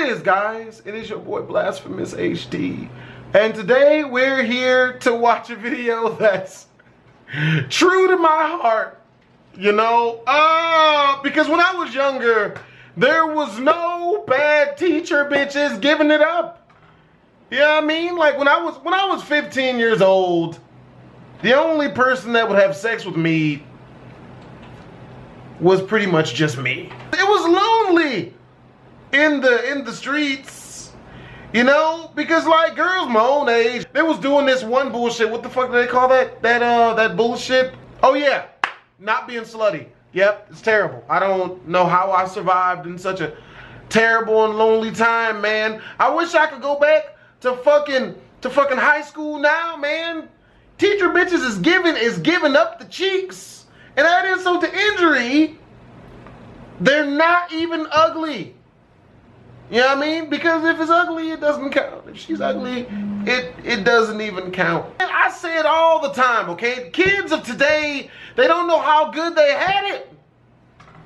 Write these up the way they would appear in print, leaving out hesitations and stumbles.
is, guys? It is your boy BlastphamousHD. And today we're here to watch a video that's true to my heart. You know? Because when I was younger, there was no bad teacher bitches giving it up. You know what I mean? Like when I was 15 years old, the only person that would have sex with me was pretty much just me. It was lonely in the streets, you know, because like girls my own age, they was doing this one bullshit. What the fuck do they call that bullshit? Oh yeah, not being slutty. Yep, it's terrible. I don't know how I survived in such a terrible and lonely time, man. I wish I could go back to fucking high school now, man. Teacher bitches is giving up the cheeks. And add insult to injury, they're not even ugly. You know what I mean? Because if it's ugly, it doesn't count. If she's ugly, it doesn't even count. And I say it all the time, okay? Kids of today, they don't know how good they had it.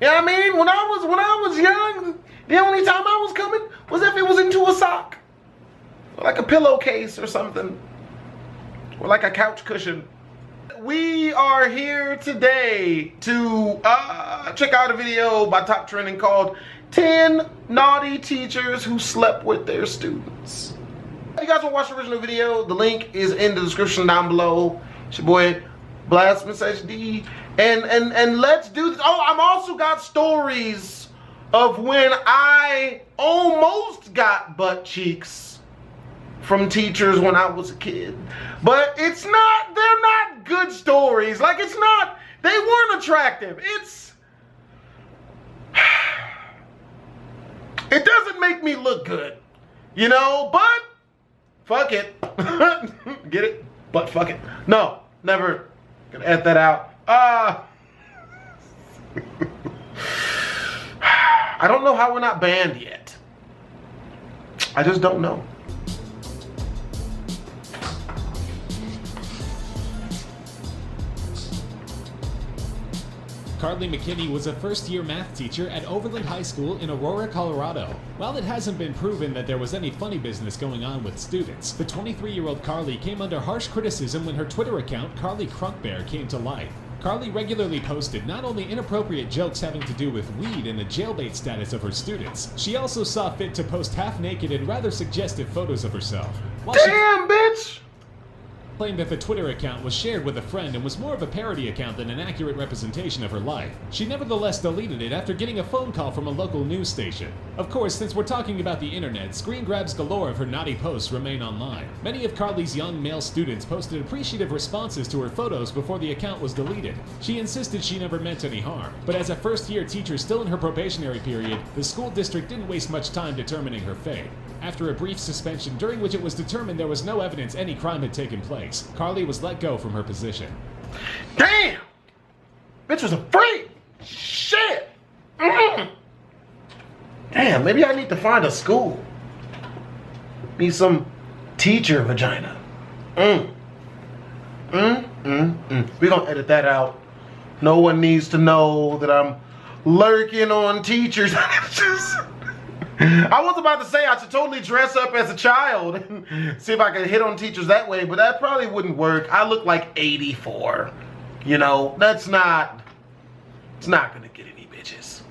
You know what I mean? When I was young, the only time I was coming was if it was into a sock. Or like a pillowcase or something. Or like a couch cushion. We are here today to check out a video by Top Trending called 10 Naughty Teachers Who Slept With Their Students. If you guys want to watch the original video, the link is in the description down below. It's your boy BlastphamousHD. And let's do this. Oh, I'm also got stories of when I almost got butt cheeks from teachers when I was a kid. But they're not good stories. Like it's not, they weren't attractive. It doesn't make me look good, you know, but fuck it. Get it? But fuck it. No, never. Gonna edit that out. I don't know how we're not banned yet. I just don't know. Carly McKinney was a first-year math teacher at Overland High School in Aurora, Colorado. While it hasn't been proven that there was any funny business going on with students, the 23-year-old Carly came under harsh criticism when her Twitter account, Carly Crunkbear, came to light. Carly regularly posted not only inappropriate jokes having to do with weed and the jailbait status of her students, she also saw fit to post half-naked and rather suggestive photos of herself. Damn, bitch! Claimed that the Twitter account was shared with a friend and was more of a parody account than an accurate representation of her life. She nevertheless deleted it after getting a phone call from a local news station. Of course, since we're talking about the internet, screen grabs galore of her naughty posts remain online. Many of Carly's young male students posted appreciative responses to her photos before the account was deleted. She insisted she never meant any harm, but as a first-year teacher still in her probationary period, the school district didn't waste much time determining her fate. After a brief suspension during which it was determined there was no evidence any crime had taken place, Carly was let go from her position. Damn! Bitch was a freak! Shit! Damn, maybe I need to find a school. Need some teacher vagina. We're gonna edit that out. No one needs to know that I'm lurking on teachers. I was about to say I should totally dress up as a child and see if I could hit on teachers that way, but that probably wouldn't work. I look like 84. You know, it's not gonna get any bitches.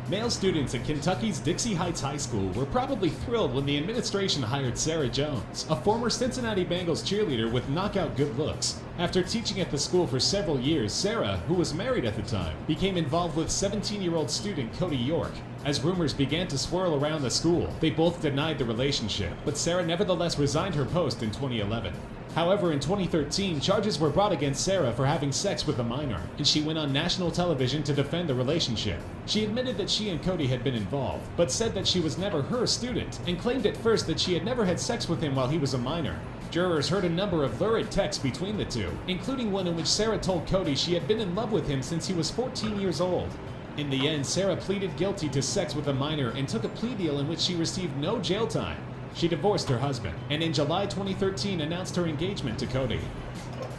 Male students at Kentucky's Dixie Heights High School were probably thrilled when the administration hired Sarah Jones, a former Cincinnati Bengals cheerleader with knockout good looks. After teaching at the school for several years, Sarah, who was married at the time, became involved with 17-year-old student Cody York. As rumors began to swirl around the school, they both denied the relationship, but Sarah nevertheless resigned her post in 2011. However, in 2013, charges were brought against Sarah for having sex with a minor, and she went on national television to defend the relationship. She admitted that she and Cody had been involved, but said that she was never her student, and claimed at first that she had never had sex with him while he was a minor. Jurors heard a number of lurid texts between the two, including one in which Sarah told Cody she had been in love with him since he was 14 years old. In the end, Sarah pleaded guilty to sex with a minor and took a plea deal in which she received no jail time. She divorced her husband, and in July 2013 announced her engagement to Cody.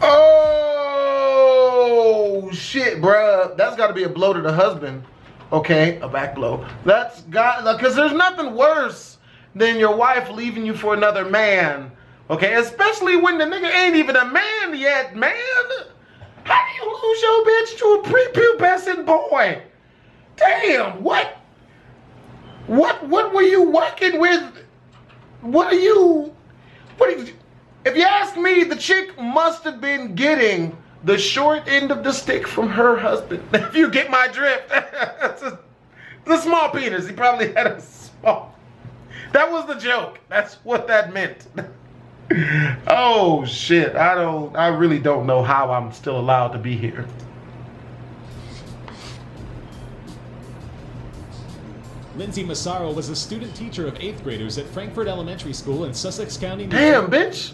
Oh, shit, bruh. That's got to be a blow to the husband. Okay, a back blow. That's got, because there's nothing worse than your wife leaving you for another man. Okay, especially when the nigga ain't even a man yet, man. How do you lose your bitch to a prepubescent boy? Damn, what were you working with? If you ask me, the chick must have been getting the short end of the stick from her husband. If you get my drift. The small penis. He probably had a small. That was the joke. That's what that meant. Oh shit. I really don't know how I'm still allowed to be here. Lindsay Massaro was a student teacher of 8th graders at Frankfort Elementary School in Sussex County, New Damn, bitch.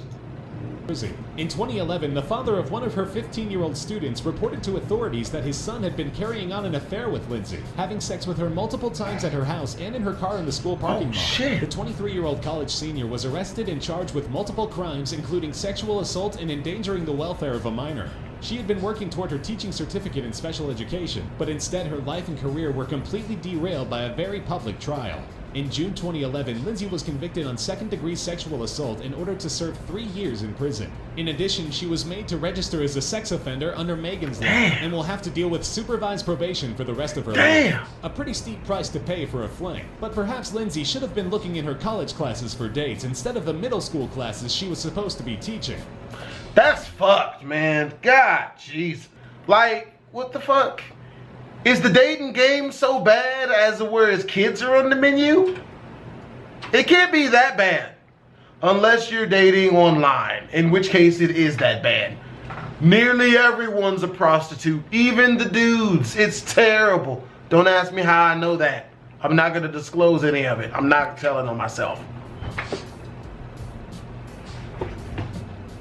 Jersey. In 2011, the father of one of her 15-year-old students reported to authorities that his son had been carrying on an affair with Lindsay, having sex with her multiple times at her house and in her car in the school parking lot. Shit. The 23-year-old college senior was arrested and charged with multiple crimes, including sexual assault and endangering the welfare of a minor. She had been working toward her teaching certificate in special education, but instead her life and career were completely derailed by a very public trial. In June 2011, Lindsay was convicted on second-degree sexual assault in order to serve 3 years in prison. In addition, she was made to register as a sex offender under Megan's Law and will have to deal with supervised probation for the rest of her life. A pretty steep price to pay for a fling. But perhaps Lindsay should have been looking in her college classes for dates instead of the middle school classes she was supposed to be teaching. That's fucked, man. God, jeez. Like, what the fuck? Is the dating game so bad as where his kids are on the menu? It can't be that bad. Unless you're dating online, in which case it is that bad. Nearly everyone's a prostitute, even the dudes. It's terrible. Don't ask me how I know that. I'm not going to disclose any of it. I'm not telling on myself.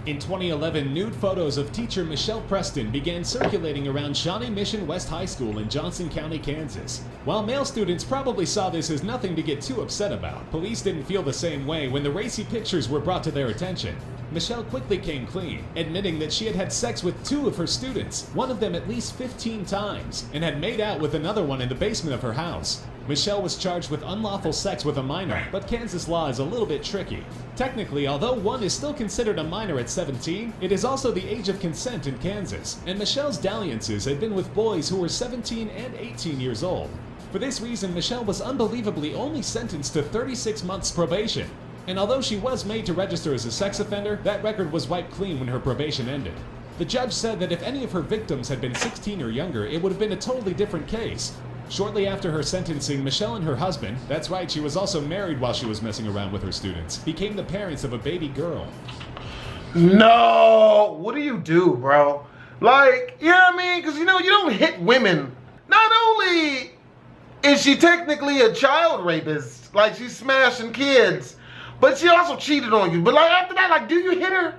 In 2011, nude photos of teacher Michelle Preston began circulating around Shawnee Mission West High School in Johnson County, Kansas. While male students probably saw this as nothing to get too upset about, police didn't feel the same way when the racy pictures were brought to their attention. Michelle quickly came clean, admitting that she had had sex with 2 of her students, one of them at least 15 times, and had made out with another one in the basement of her house. Michelle was charged with unlawful sex with a minor, but Kansas law is a little bit tricky. Technically, although one is still considered a minor at 17, it is also the age of consent in Kansas, and Michelle's dalliances had been with boys who were 17 and 18 years old. For this reason, Michelle was unbelievably only sentenced to 36 months probation. And although she was made to register as a sex offender, that record was wiped clean when her probation ended. The judge said that if any of her victims had been 16 or younger, it would have been a totally different case. Shortly after her sentencing, Michelle and her husband, that's right, she was also married while she was messing around with her students, became the parents of a baby girl. No! What do you do, bro? Like, you know what I mean? Because, you know, you don't hit women. Not only is she technically a child rapist, like she's smashing kids, but she also cheated on you. But like after that, like, do you hit her?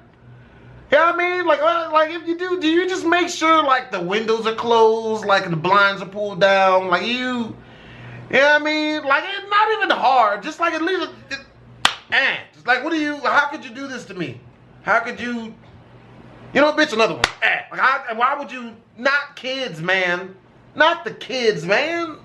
You know what I mean? Like if you do you just make sure like the windows are closed, like the blinds are pulled down, like you know what I mean? Like it's not even hard. Just like at least, just like how could you do this to me? How could you know, bitch, another one. Like why would you, not kids, man. Not the kids, man.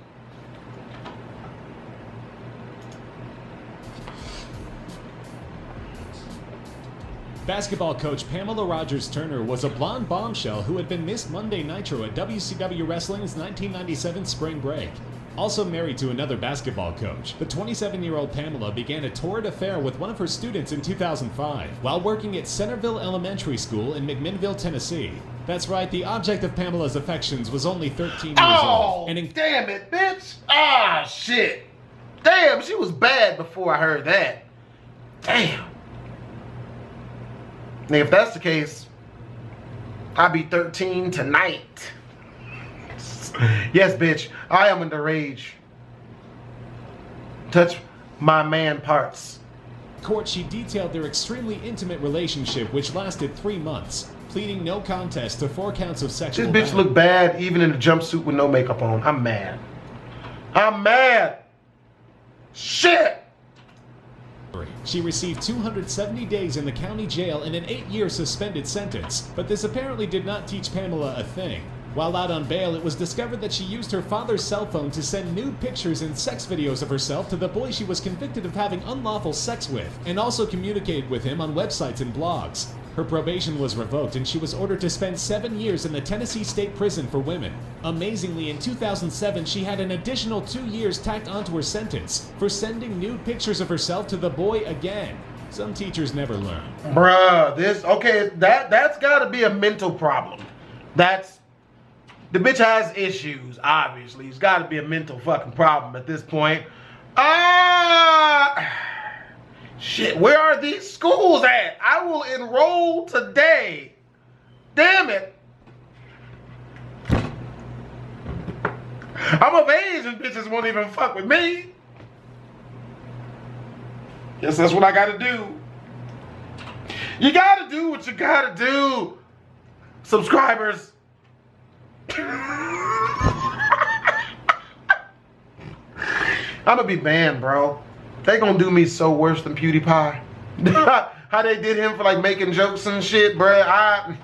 Basketball coach Pamela Rogers Turner was a blonde bombshell who had been Miss Monday Nitro at WCW Wrestling's 1997 spring break. Also married to another basketball coach, the 27-year-old Pamela began a torrid affair with one of her students in 2005 while working at Centerville Elementary School in McMinnville, Tennessee. That's right, the object of Pamela's affections was only 13 years old. And damn it, bitch! Ah, shit! Damn, she was bad before I heard that. Damn. Now, if that's the case, I'll be 13 tonight. Yes, bitch, I am in the rage. Touch my man parts. In court, she detailed their extremely intimate relationship, which lasted 3 months, pleading no contest to 4 counts of sexual This bitch looked bad even in a jumpsuit with no makeup on. I'm mad. I'm mad. Shit! She received 270 days in the county jail and an 8-year suspended sentence, but this apparently did not teach Pamela a thing. While out on bail, it was discovered that she used her father's cell phone to send nude pictures and sex videos of herself to the boy she was convicted of having unlawful sex with, and also communicated with him on websites and blogs. Her probation was revoked and she was ordered to spend 7 years in the Tennessee State Prison for Women. Amazingly, in 2007, she had an additional 2 years tacked onto her sentence for sending nude pictures of herself to the boy again. Some teachers never learn. Bruh, that's gotta be a mental problem. The bitch has issues, obviously. It's gotta be a mental fucking problem at this point. Shit, where are these schools at? I will enroll today. Damn it. I'm of age and bitches won't even fuck with me. Guess that's what I gotta do. You gotta do what you gotta do, subscribers. I'm gonna be banned, bro. They gonna do me so worse than PewDiePie. How they did him for like making jokes and shit, bruh.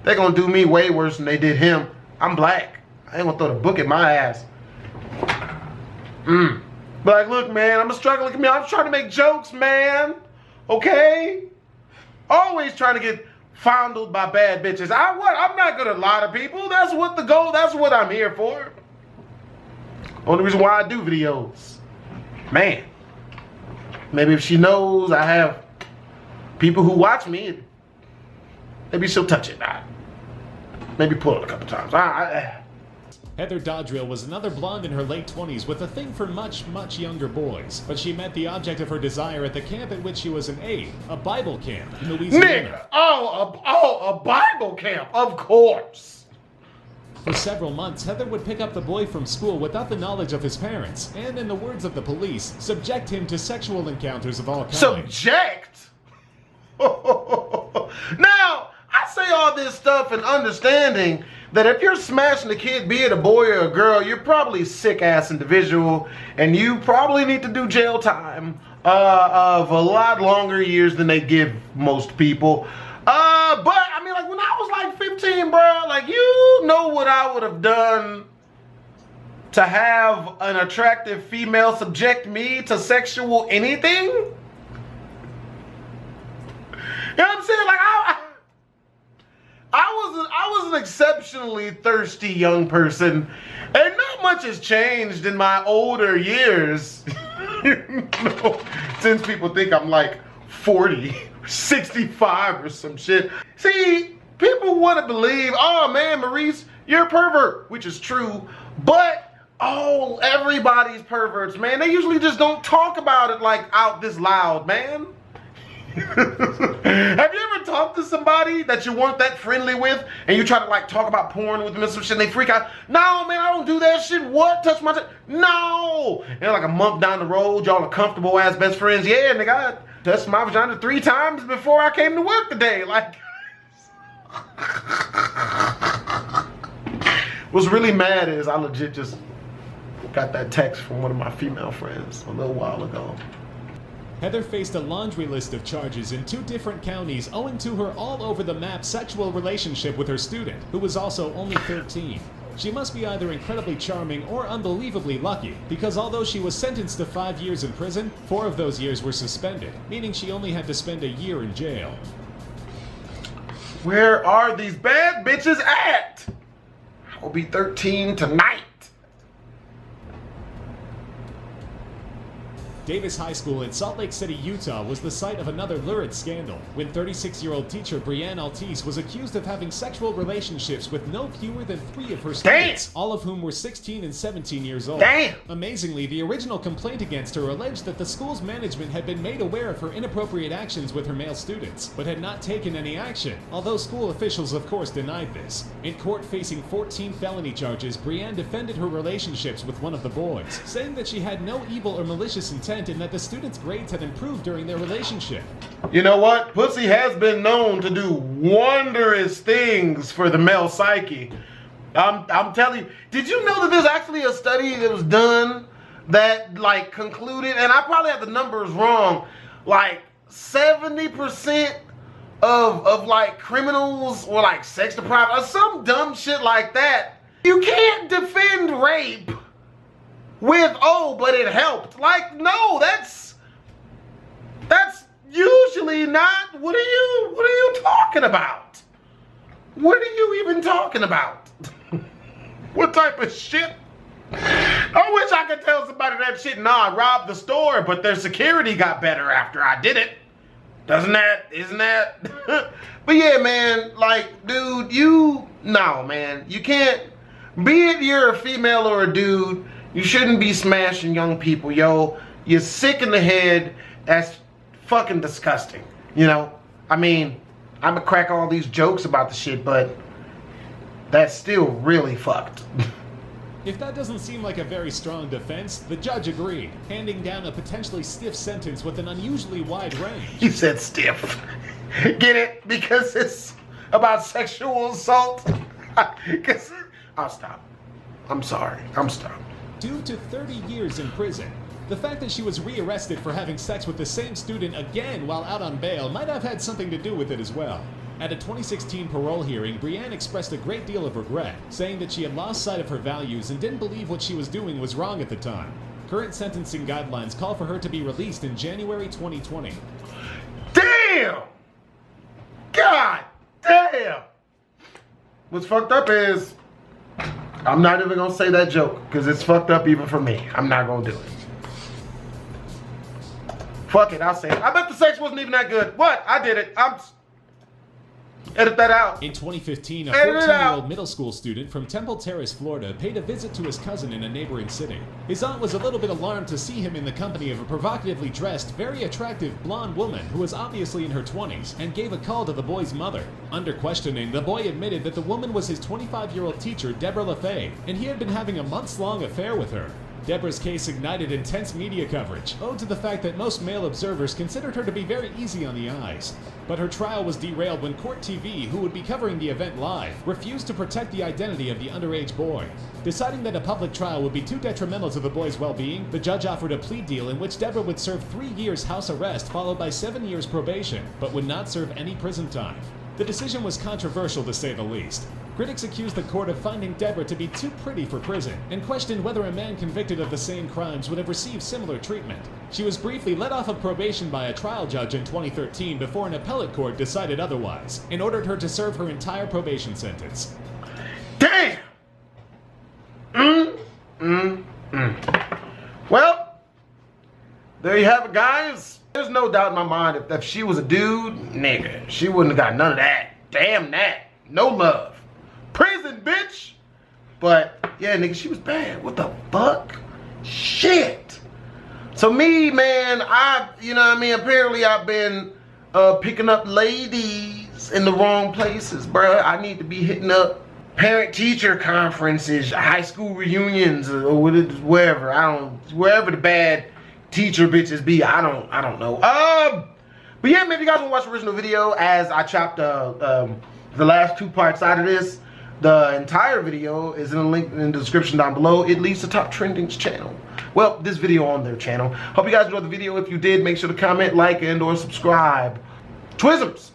They gonna do me way worse than they did him. I'm black. I ain't gonna throw the book at my ass. But like, look, man, I'm a struggling comedian. I'm trying to make jokes, man. Okay? Always trying to get fondled by bad bitches. I'm not gonna lie to people. That's what the goal. That's what I'm here for. Only reason why I do videos. Man. Maybe if she knows I have people who watch me, maybe she'll touch it. Maybe pull it a couple times. Heather Dodrill was another blonde in her late 20s with a thing for much, much younger boys. But she met the object of her desire at the camp at which she was an aide, a Bible camp in Louisiana. Nigga, a Bible camp, of course. For several months, Heather would pick up the boy from school without the knowledge of his parents, and in the words of the police, subject him to sexual encounters of all kinds. Subject? Now, I say all this stuff and understanding that if you're smashing a kid, be it a boy or a girl, you're probably a sick-ass individual, and you probably need to do jail time of a lot longer years than they give most people. But, I mean, like, when I was like 15, bro, like, you know what I would have done to have an attractive female subject me to sexual anything? You know what I'm saying? Like, I was an exceptionally thirsty young person, and not much has changed in my older years. You know, since people think I'm like 40, 65 or some shit. See, people want to believe, oh man, Maurice, you're a pervert, which is true, but everybody's perverts, man. They usually just don't talk about it like out this loud, man. Have you ever talked to somebody that you weren't that friendly with and you try to like talk about porn with them and some shit and they freak out? No, man, I don't do that shit. What? Touch my no. And like a month down the road, y'all are comfortable ass best friends. Yeah, nigga, I touched my vagina 3 times before I came to work today. Like, what's really mad is I legit just got that text from one of my female friends a little while ago. Heather faced a laundry list of charges in 2 different counties owing to her all-over-the-map sexual relationship with her student, who was also only 13. She must be either incredibly charming or unbelievably lucky, because although she was sentenced to 5 years in prison, 4 of those years were suspended, meaning she only had to spend a year in jail. Where are these bad bitches at? I will be 13 tonight. Davis High School in Salt Lake City, Utah was the site of another lurid scandal when 36-year-old teacher Brianne Altice was accused of having sexual relationships with no fewer than 3 of her students, all of whom were 16 and 17 years old. Damn. Amazingly, the original complaint against her alleged that the school's management had been made aware of her inappropriate actions with her male students, but had not taken any action, although school officials of course denied this. In court facing 14 felony charges, Brianne defended her relationships with one of the boys, saying that she had no evil or malicious intent and that the students' grades had improved during their relationship. You know what? Pussy has been known to do wondrous things for the male psyche. I'm telling you. Did you know that there's actually a study that was done that like concluded, and I probably have the numbers wrong, like 70% of like criminals or like sex deprived or some dumb shit like that. You can't defend rape with, oh, but it helped. Like, no, that's usually not. What are you talking about? What are you even talking about? What type of shit? I wish I could tell somebody that shit. Nah, I robbed the store, but their security got better after I did it. Isn't that? But yeah, man, like, dude, no, man, you can't, be it you're a female or a dude, you shouldn't be smashing young people, yo. You're sick in the head. That's fucking disgusting, you know? I mean, I'm gonna crack all these jokes about the shit, but that's still really fucked. If that doesn't seem like a very strong defense, the judge agreed, handing down a potentially stiff sentence with an unusually wide range. He said stiff. Get it? Because it's about sexual assault? I'll stop. I'm sorry. I'm stopped. Due to 30 years in prison, the fact that she was rearrested for having sex with the same student again while out on bail might have had something to do with it as well. At a 2016 parole hearing, Brianne expressed a great deal of regret, saying that she had lost sight of her values and didn't believe what she was doing was wrong at the time. Current sentencing guidelines call for her to be released in January 2020. Damn! God damn! What's fucked up is, I'm not even gonna say that joke, because it's fucked up even for me. I'm not gonna do it. Fuck it, I'll say it. I bet the sex wasn't even that good. What? I did it. Edit that out. In 2015, a 14-year-old middle school student from Temple Terrace, Florida, paid a visit to his cousin in a neighboring city. His aunt was a little bit alarmed to see him in the company of a provocatively dressed, very attractive blonde woman who was obviously in her 20s, and gave a call to the boy's mother. Under questioning, the boy admitted that the woman was his 25-year-old teacher, Deborah LaFay, and he had been having a months-long affair with her. Deborah's case ignited intense media coverage, owed to the fact that most male observers considered her to be very easy on the eyes. But her trial was derailed when Court TV, who would be covering the event live, refused to protect the identity of the underage boy. Deciding that a public trial would be too detrimental to the boy's well-being, the judge offered a plea deal in which Deborah would serve 3 years house arrest followed by 7 years probation, but would not serve any prison time. The decision was controversial to say the least. Critics accused the court of finding Deborah to be too pretty for prison and questioned whether a man convicted of the same crimes would have received similar treatment. She was briefly let off of probation by a trial judge in 2013 before an appellate court decided otherwise and ordered her to serve her entire probation sentence. Damn! Well, there you have it, guys. There's no doubt in my mind if she was a dude, nigga, she wouldn't have got none of that. Damn that. No love. Prison, bitch. But yeah, nigga, she was bad. What the fuck? Shit. So me, man, you know what I mean? Apparently I've been picking up ladies in the wrong places, bruh. I need to be hitting up parent-teacher conferences, high school reunions, or wherever. Wherever the bad teacher bitches be. I don't know. But yeah, man, if you guys want to watch the original video, as I chopped the last 2 parts out of this, the entire video is in a link in the description down below. It leads to Top Trending's channel. Well, this video on their channel. Hope you guys enjoyed the video. If you did, make sure to comment, like, and or subscribe. Twisms!